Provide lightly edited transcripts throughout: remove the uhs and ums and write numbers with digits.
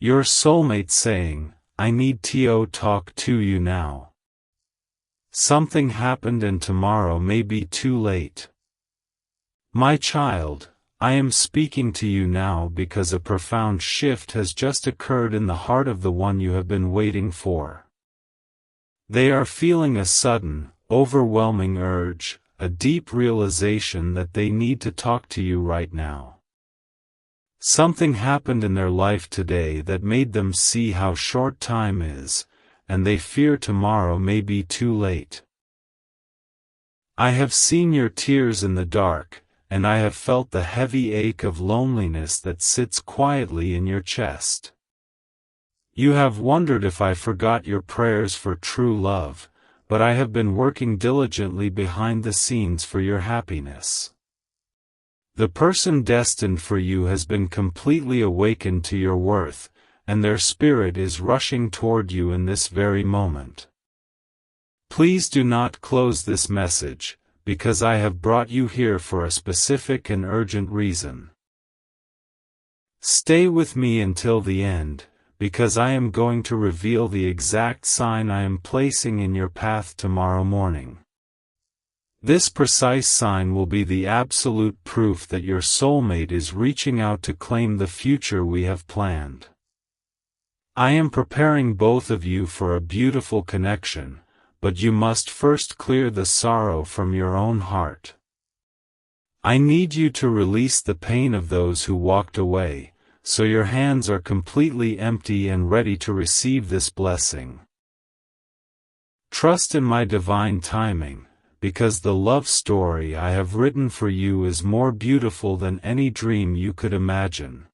Your soulmate saying, I need to talk to you now. Something happened and tomorrow may be too late. My child, I am speaking to you now because a profound shift has just occurred in the heart of the one you have been waiting for. They are feeling a sudden, overwhelming urge, a deep realization that they need to talk to you right now. Something happened in their life today that made them see how short time is, and they fear tomorrow may be too late. I have seen your tears in the dark, and I have felt the heavy ache of loneliness that sits quietly in your chest. You have wondered if I forgot your prayers for true love, but I have been working diligently behind the scenes for your happiness. The person destined for you has been completely awakened to your worth, and their spirit is rushing toward you in this very moment. Please do not close this message, because I have brought you here for a specific and urgent reason. Stay with me until the end, because I am going to reveal the exact sign I am placing in your path tomorrow morning. This precise sign will be the absolute proof that your soulmate is reaching out to claim the future we have planned. I am preparing both of you for a beautiful connection, but you must first clear the sorrow from your own heart. I need you to release the pain of those who walked away, so your hands are completely empty and ready to receive this blessing. Trust in my divine timing, because the love story I have written for you is more beautiful than any dream you could imagine.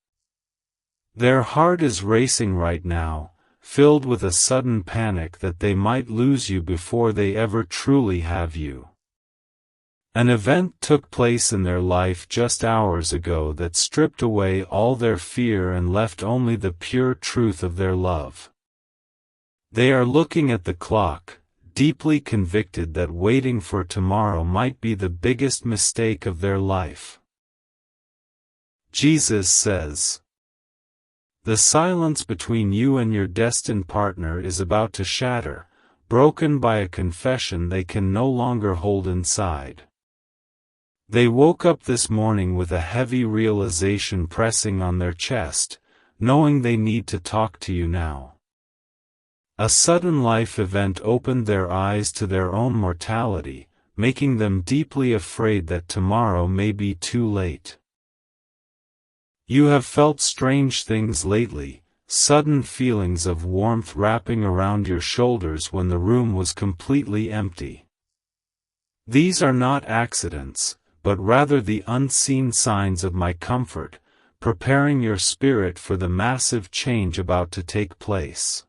Their heart is racing right now, filled with a sudden panic that they might lose you before they ever truly have you. An event took place in their life just hours ago that stripped away all their fear and left only the pure truth of their love. They are looking at the clock, deeply convicted that waiting for tomorrow might be the biggest mistake of their life. Jesus says, the silence between you and your destined partner is about to shatter, broken by a confession they can no longer hold inside. They woke up this morning with a heavy realization pressing on their chest, knowing they need to talk to you now. A sudden life event opened their eyes to their own mortality, making them deeply afraid that tomorrow may be too late. You have felt strange things lately, sudden feelings of warmth wrapping around your shoulders when the room was completely empty. These are not accidents, but rather the unseen signs of my comfort, preparing your spirit for the massive change about to take place.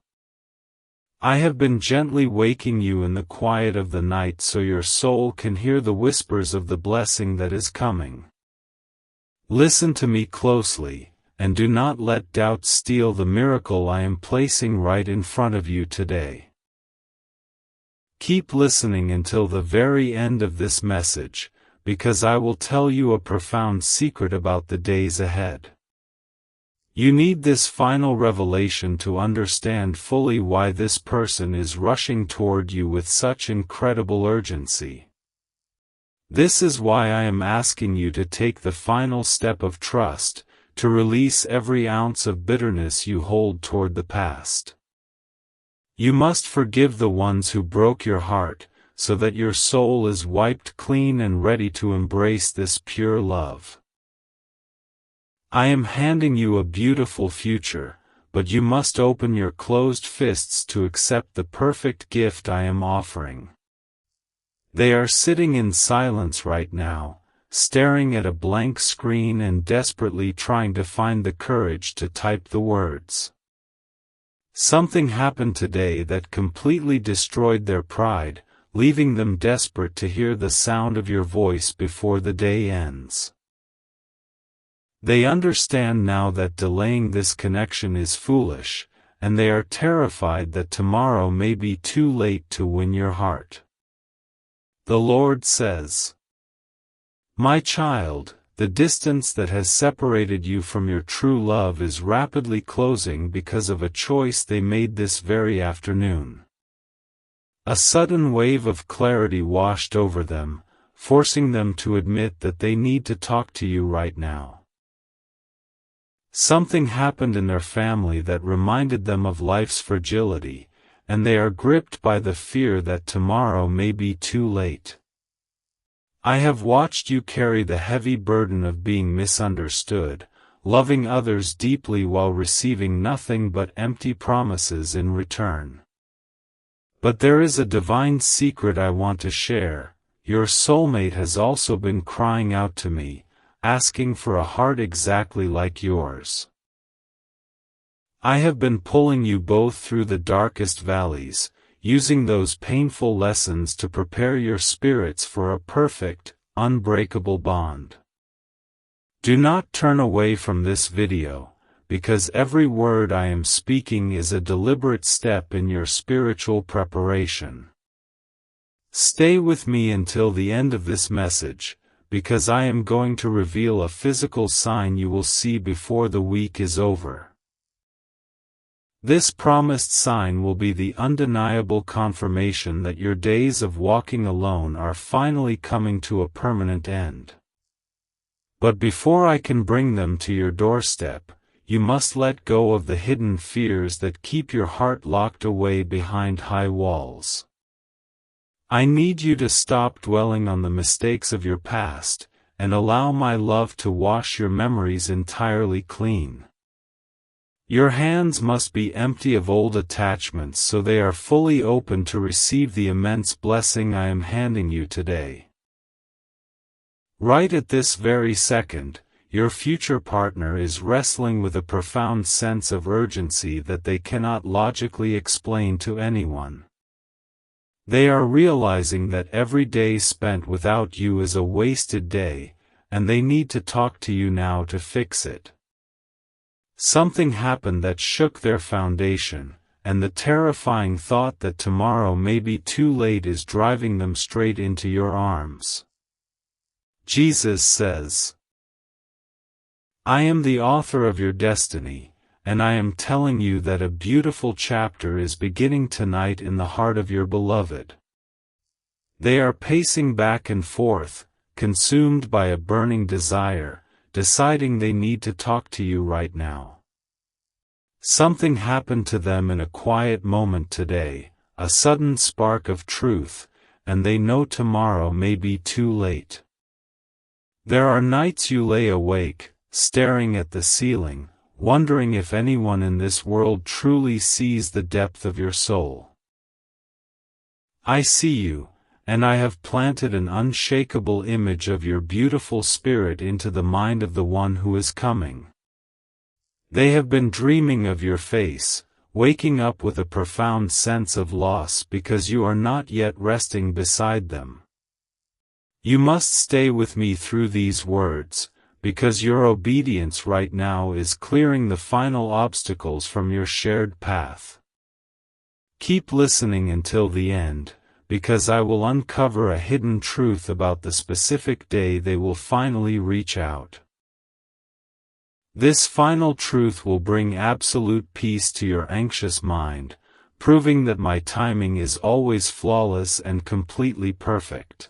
I have been gently waking you in the quiet of the night so your soul can hear the whispers of the blessing that is coming. Listen to me closely, and do not let doubt steal the miracle I am placing right in front of you today. Keep listening until the very end of this message, because I will tell you a profound secret about the days ahead. You need this final revelation to understand fully why this person is rushing toward you with such incredible urgency. This is why I am asking you to take the final step of trust, to release every ounce of bitterness you hold toward the past. You must forgive the ones who broke your heart, so that your soul is wiped clean and ready to embrace this pure love. I am handing you a beautiful future, but you must open your closed fists to accept the perfect gift I am offering. They are sitting in silence right now, staring at a blank screen and desperately trying to find the courage to type the words. Something happened today that completely destroyed their pride, leaving them desperate to hear the sound of your voice before the day ends. They understand now that delaying this connection is foolish, and they are terrified that tomorrow may be too late to win your heart. The Lord says, my child, The distance that has separated you from your true love is rapidly closing because of a choice they made this very afternoon. A sudden wave of clarity washed over them, forcing them to admit that they need to talk to you right now. Something happened in their family that reminded them of life's fragility, and they are gripped by the fear that tomorrow may be too late. I have watched you carry the heavy burden of being misunderstood, loving others deeply while receiving nothing but empty promises in return. But there is a divine secret I want to share. Your soulmate has also been crying out to me, asking for a heart exactly like yours. I have been pulling you both through the darkest valleys, using those painful lessons to prepare your spirits for a perfect, unbreakable bond. Do not turn away from this video, because every word I am speaking is a deliberate step in your spiritual preparation. Stay with me until the end of this message, because I am going to reveal a physical sign you will see before the week is over. This promised sign will be the undeniable confirmation that your days of walking alone are finally coming to a permanent end. But before I can bring them to your doorstep, you must let go of the hidden fears that keep your heart locked away behind high walls. I need you to stop dwelling on the mistakes of your past, and allow my love to wash your memories entirely clean. Your hands must be empty of old attachments so they are fully open to receive the immense blessing I am handing you today. Right at this very second, your future partner is wrestling with a profound sense of urgency that they cannot logically explain to anyone. They are realizing that every day spent without you is a wasted day, and they need to talk to you now to fix it. Something happened that shook their foundation, and the terrifying thought that tomorrow may be too late is driving them straight into your arms. Jesus says, I am the author of your destiny, and I am telling you that a beautiful chapter is beginning tonight in the heart of your beloved. They are pacing back and forth, consumed by a burning desire, deciding they need to talk to you right now. Something happened to them in a quiet moment today, a sudden spark of truth, and they know tomorrow may be too late. There are nights you lay awake, staring at the ceiling, wondering if anyone in this world truly sees the depth of your soul. I see you, and I have planted an unshakable image of your beautiful spirit into the mind of the one who is coming. They have been dreaming of your face, waking up with a profound sense of loss because you are not yet resting beside them. You must stay with me through these words, because your obedience right now is clearing the final obstacles from your shared path. Keep listening until the end, because I will uncover a hidden truth about the specific day they will finally reach out. This final truth will bring absolute peace to your anxious mind, proving that my timing is always flawless and completely perfect.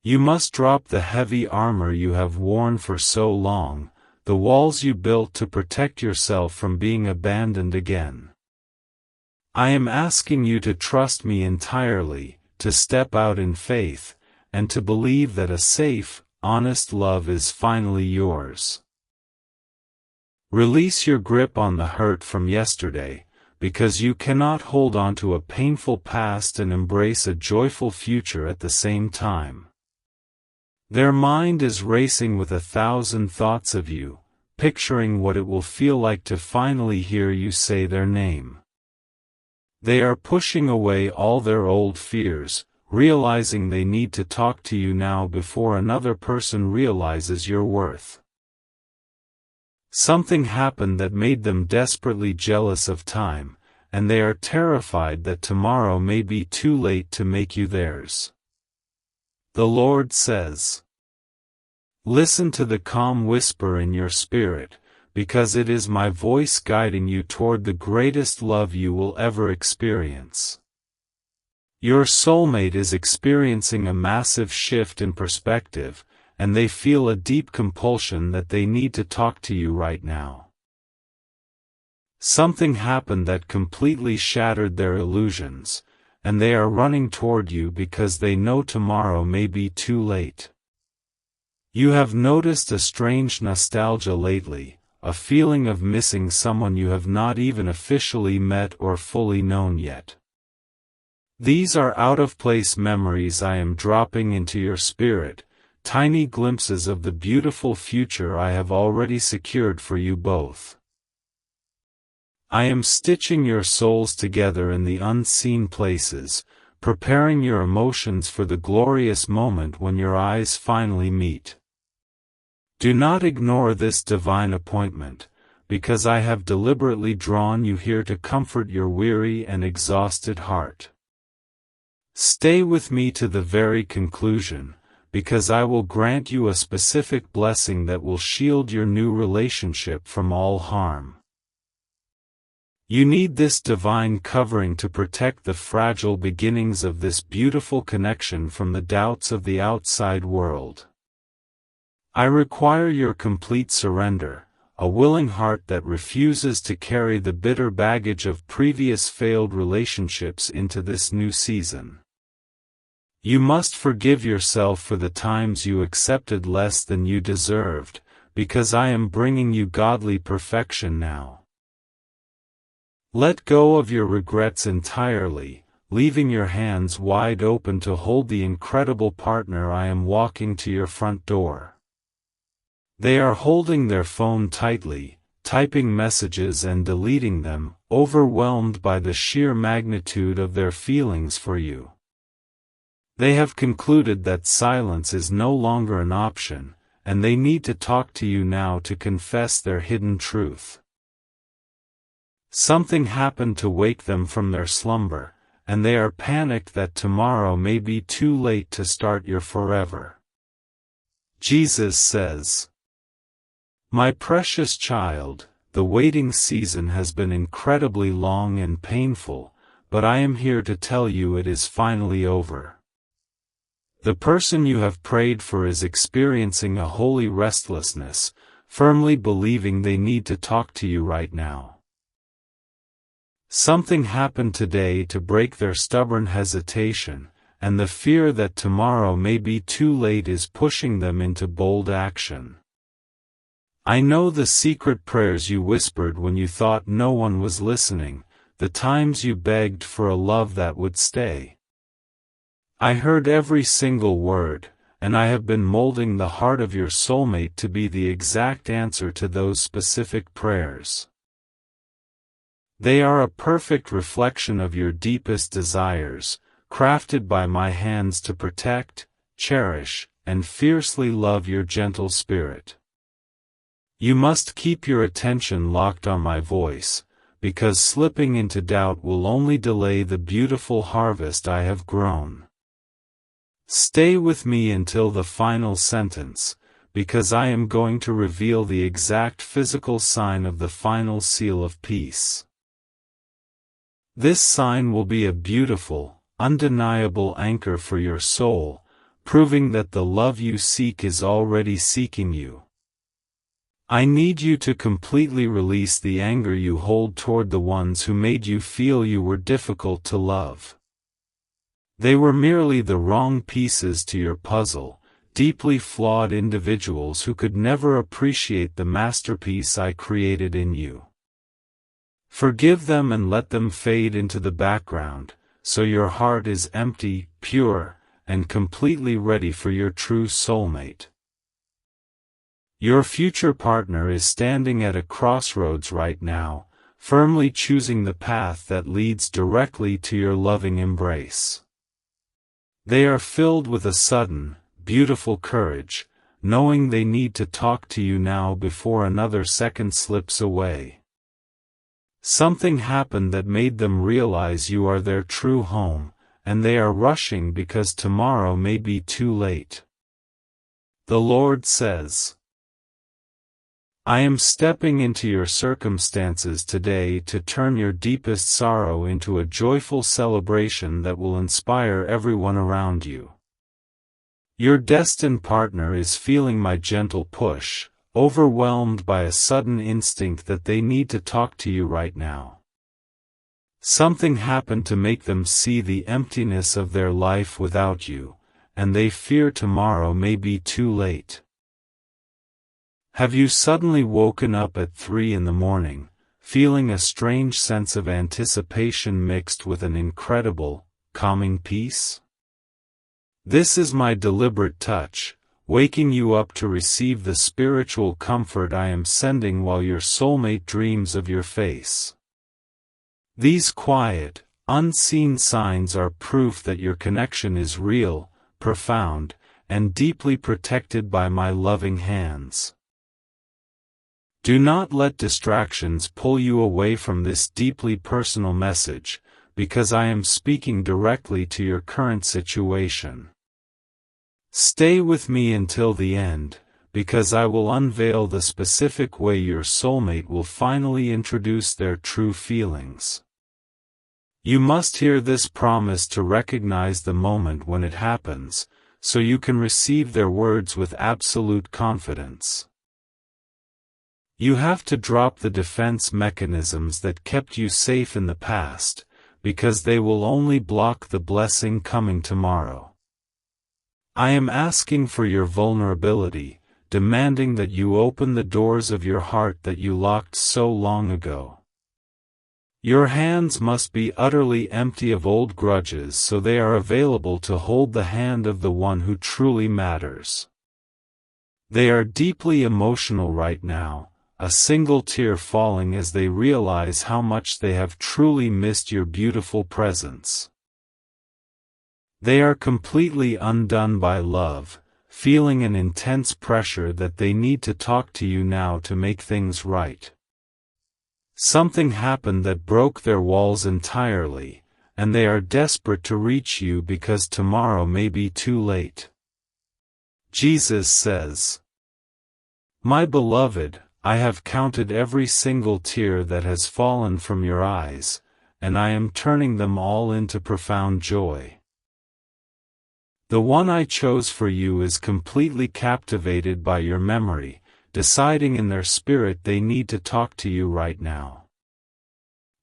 You must drop the heavy armor you have worn for so long, the walls you built to protect yourself from being abandoned again. I am asking you to trust me entirely, to step out in faith, and to believe that a safe, honest love is finally yours. Release your grip on the hurt from yesterday, because you cannot hold on to a painful past and embrace a joyful future at the same time. Their mind is racing with 1,000 thoughts of you, picturing what it will feel like to finally hear you say their name. They are pushing away all their old fears, realizing they need to talk to you now before another person realizes your worth. Something happened that made them desperately jealous of time, and they are terrified that tomorrow may be too late to make you theirs. The Lord says, Listen to the calm whisper in your spirit, because it is my voice guiding you toward the greatest love you will ever experience. Your soulmate is experiencing a massive shift in perspective, and they feel a deep compulsion that they need to talk to you right now. Something happened that completely shattered their illusions, and they are running toward you because they know tomorrow may be too late. You have noticed a strange nostalgia lately, a feeling of missing someone you have not even officially met or fully known yet. These are out-of-place memories I am dropping into your spirit, tiny glimpses of the beautiful future I have already secured for you both. I am stitching your souls together in the unseen places, preparing your emotions for the glorious moment when your eyes finally meet. Do not ignore this divine appointment, because I have deliberately drawn you here to comfort your weary and exhausted heart. Stay with me to the very conclusion, because I will grant you a specific blessing that will shield your new relationship from all harm. You need this divine covering to protect the fragile beginnings of this beautiful connection from the doubts of the outside world. I require your complete surrender, a willing heart that refuses to carry the bitter baggage of previous failed relationships into this new season. You must forgive yourself for the times you accepted less than you deserved, because I am bringing you godly perfection now. Let go of your regrets entirely, leaving your hands wide open to hold the incredible partner I am walking to your front door. They are holding their phone tightly, typing messages and deleting them, overwhelmed by the sheer magnitude of their feelings for you. They have concluded that silence is no longer an option, and they need to talk to you now to confess their hidden truth. Something happened to wake them from their slumber, and they are panicked that tomorrow may be too late to start your forever. Jesus says, "My precious child, the waiting season has been incredibly long and painful, but I am here to tell you it is finally over. The person you have prayed for is experiencing a holy restlessness, firmly believing they need to talk to you right now. Something happened today to break their stubborn hesitation, and the fear that tomorrow may be too late is pushing them into bold action. I know the secret prayers you whispered when you thought no one was listening, the times you begged for a love that would stay. I heard every single word, and I have been molding the heart of your soulmate to be the exact answer to those specific prayers. They are a perfect reflection of your deepest desires, crafted by my hands to protect, cherish, and fiercely love your gentle spirit. You must keep your attention locked on my voice, because slipping into doubt will only delay the beautiful harvest I have grown. Stay with me until the final sentence, because I am going to reveal the exact physical sign of the final seal of peace. This sign will be a beautiful, undeniable anchor for your soul, proving that the love you seek is already seeking you. I need you to completely release the anger you hold toward the ones who made you feel you were difficult to love. They were merely the wrong pieces to your puzzle, deeply flawed individuals who could never appreciate the masterpiece I created in you. Forgive them and let them fade into the background, so your heart is empty, pure, and completely ready for your true soulmate. Your future partner is standing at a crossroads right now, firmly choosing the path that leads directly to your loving embrace. They are filled with a sudden, beautiful courage, knowing they need to talk to you now before another second slips away. Something happened that made them realize you are their true home, and they are rushing because tomorrow may be too late. The Lord says, I am stepping into your circumstances today to turn your deepest sorrow into a joyful celebration that will inspire everyone around you. Your destined partner is feeling my gentle push, overwhelmed by a sudden instinct that they need to talk to you right now. Something happened to make them see the emptiness of their life without you, and they fear tomorrow may be too late. Have you suddenly woken up at 3 in the morning, feeling a strange sense of anticipation mixed with an incredible, calming peace? This is my deliberate touch, waking you up to receive the spiritual comfort I am sending while your soulmate dreams of your face. These quiet, unseen signs are proof that your connection is real, profound, and deeply protected by my loving hands. Do not let distractions pull you away from this deeply personal message, because I am speaking directly to your current situation. Stay with me until the end, because I will unveil the specific way your soulmate will finally introduce their true feelings. You must hear this promise to recognize the moment when it happens, so you can receive their words with absolute confidence. You have to drop the defense mechanisms that kept you safe in the past, because they will only block the blessing coming tomorrow. I am asking for your vulnerability, demanding that you open the doors of your heart that you locked so long ago. Your hands must be utterly empty of old grudges so they are available to hold the hand of the one who truly matters. They are deeply emotional right now, a single tear falling as they realize how much they have truly missed your beautiful presence. They are completely undone by love, feeling an intense pressure that they need to talk to you now to make things right. Something happened that broke their walls entirely, and they are desperate to reach you because tomorrow may be too late. Jesus says, My beloved, I have counted every single tear that has fallen from your eyes, and I am turning them all into profound joy. The one I chose for you is completely captivated by your memory, deciding in their spirit they need to talk to you right now.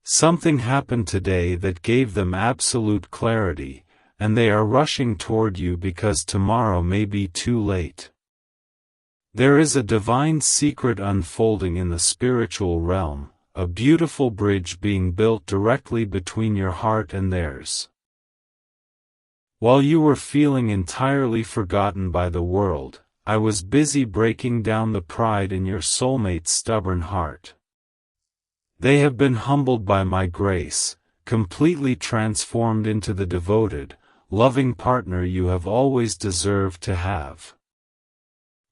Something happened today that gave them absolute clarity, and they are rushing toward you because tomorrow may be too late. There is a divine secret unfolding in the spiritual realm, a beautiful bridge being built directly between your heart and theirs. While you were feeling entirely forgotten by the world, I was busy breaking down the pride in your soulmate's stubborn heart. They have been humbled by my grace, completely transformed into the devoted, loving partner you have always deserved to have.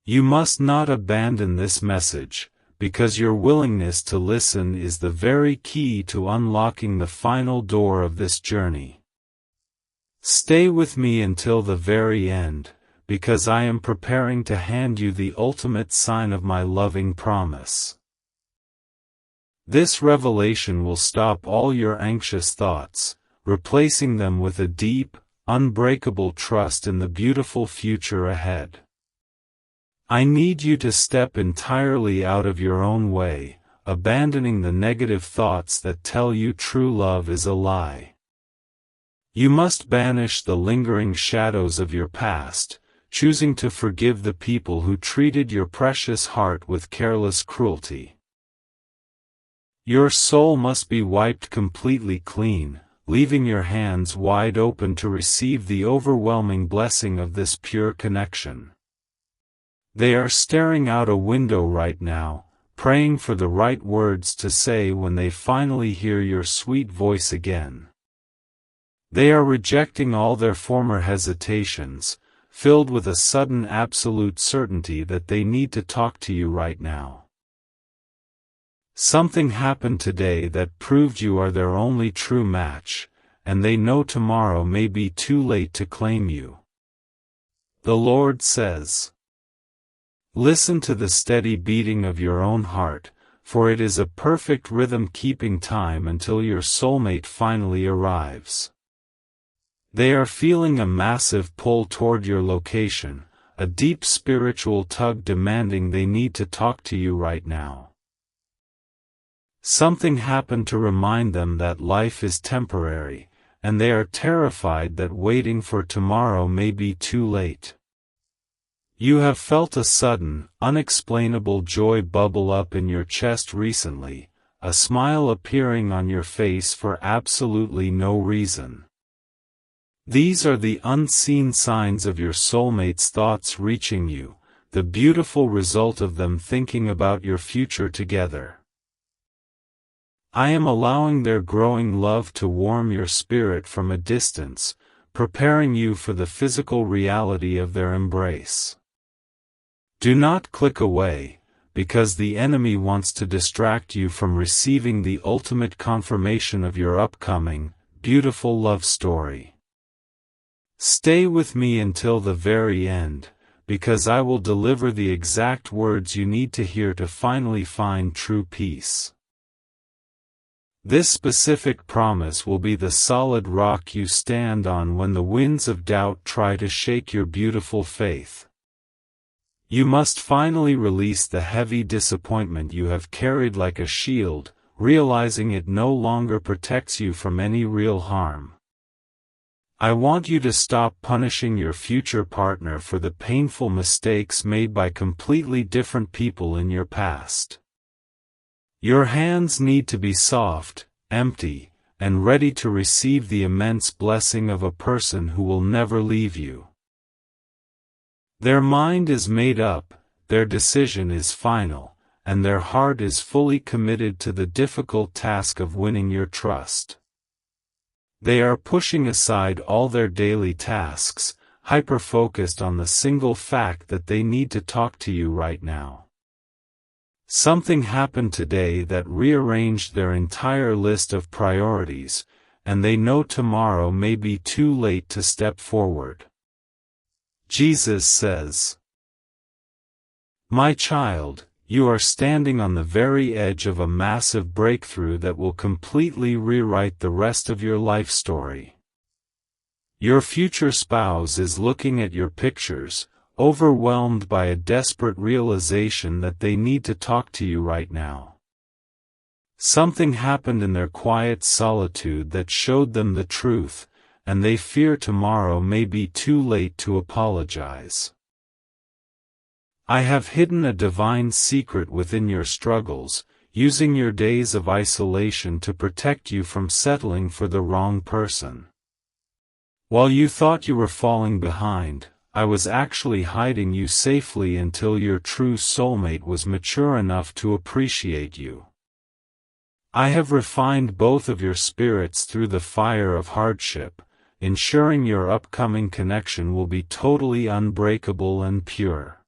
You must not abandon this message, because your willingness to listen is the very key to unlocking the final door of this journey. Stay with me until the very end, because I am preparing to hand you the ultimate sign of my loving promise. This revelation will stop all your anxious thoughts, replacing them with a deep, unbreakable trust in the beautiful future ahead. I need you to step entirely out of your own way, abandoning the negative thoughts that tell you true love is a lie. You must banish the lingering shadows of your past, choosing to forgive the people who treated your precious heart with careless cruelty. Your soul must be wiped completely clean, leaving your hands wide open to receive the overwhelming blessing of this pure connection. They are staring out a window right now, praying for the right words to say when they finally hear your sweet voice again. They are rejecting all their former hesitations, filled with a sudden absolute certainty that they need to talk to you right now. Something happened today that proved you are their only true match, and they know tomorrow may be too late to claim you. The Lord says, Listen to the steady beating of your own heart, for it is a perfect rhythm keeping time until your soulmate finally arrives. They are feeling a massive pull toward your location, a deep spiritual tug demanding they need to talk to you right now. Something happened to remind them that life is temporary, and they are terrified that waiting for tomorrow may be too late. You have felt a sudden, unexplainable joy bubble up in your chest recently, a smile appearing on your face for absolutely no reason. These are the unseen signs of your soulmate's thoughts reaching you, the beautiful result of them thinking about your future together. I am allowing their growing love to warm your spirit from a distance, preparing you for the physical reality of their embrace. Do not click away, because the enemy wants to distract you from receiving the ultimate confirmation of your upcoming, beautiful love story. Stay with me until the very end, because I will deliver the exact words you need to hear to finally find true peace. This specific promise will be the solid rock you stand on when the winds of doubt try to shake your beautiful faith. You must finally release the heavy disappointment you have carried like a shield, realizing it no longer protects you from any real harm. I want you to stop punishing your future partner for the painful mistakes made by completely different people in your past. Your hands need to be soft, empty, and ready to receive the immense blessing of a person who will never leave you. Their mind is made up, their decision is final, and their heart is fully committed to the difficult task of winning your trust. They are pushing aside all their daily tasks, hyper-focused on the single fact that they need to talk to you right now. Something happened today that rearranged their entire list of priorities, and they know tomorrow may be too late to step forward. Jesus says, "My child, you are standing on the very edge of a massive breakthrough that will completely rewrite the rest of your life story. Your future spouse is looking at your pictures, overwhelmed by a desperate realization that they need to talk to you right now. Something happened in their quiet solitude that showed them the truth, and they fear tomorrow may be too late to apologize. I have hidden a divine secret within your struggles, using your days of isolation to protect you from settling for the wrong person. While you thought you were falling behind, I was actually hiding you safely until your true soulmate was mature enough to appreciate you. I have refined both of your spirits through the fire of hardship, ensuring your upcoming connection will be totally unbreakable and pure.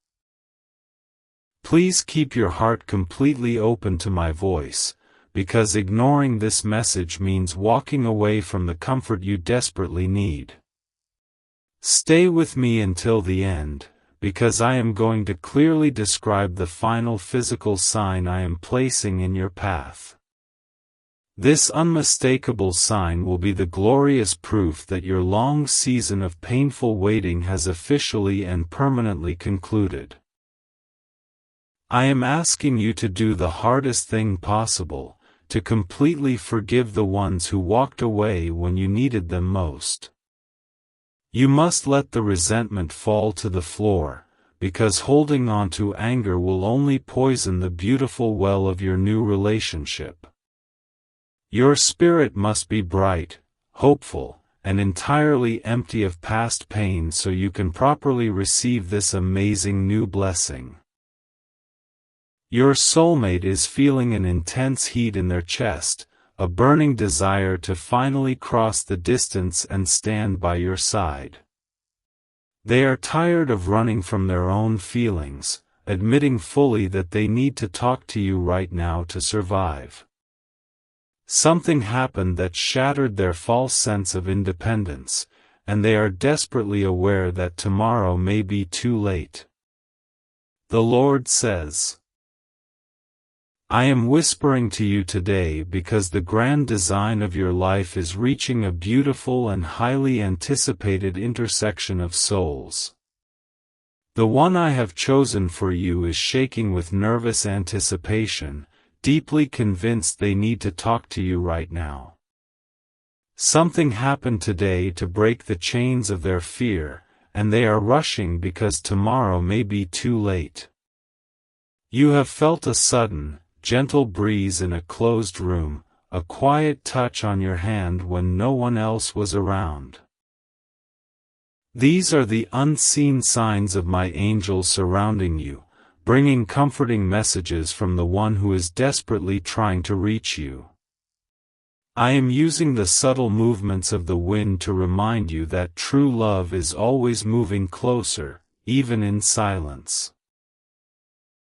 Please keep your heart completely open to my voice, because ignoring this message means walking away from the comfort you desperately need. Stay with me until the end, because I am going to clearly describe the final physical sign I am placing in your path. This unmistakable sign will be the glorious proof that your long season of painful waiting has officially and permanently concluded. I am asking you to do the hardest thing possible, to completely forgive the ones who walked away when you needed them most. You must let the resentment fall to the floor, because holding on to anger will only poison the beautiful well of your new relationship. Your spirit must be bright, hopeful, and entirely empty of past pain so you can properly receive this amazing new blessing. Your soulmate is feeling an intense heat in their chest, a burning desire to finally cross the distance and stand by your side. They are tired of running from their own feelings, admitting fully that they need to talk to you right now to survive. Something happened that shattered their false sense of independence, and they are desperately aware that tomorrow may be too late. The Lord says, I am whispering to you today because the grand design of your life is reaching a beautiful and highly anticipated intersection of souls. The one I have chosen for you is shaking with nervous anticipation, deeply convinced they need to talk to you right now. Something happened today to break the chains of their fear, and they are rushing because tomorrow may be too late. You have felt a sudden, gentle breeze in a closed room, a quiet touch on your hand when no one else was around. These are the unseen signs of my angels surrounding you, bringing comforting messages from the one who is desperately trying to reach you. I am using the subtle movements of the wind to remind you that true love is always moving closer, even in silence.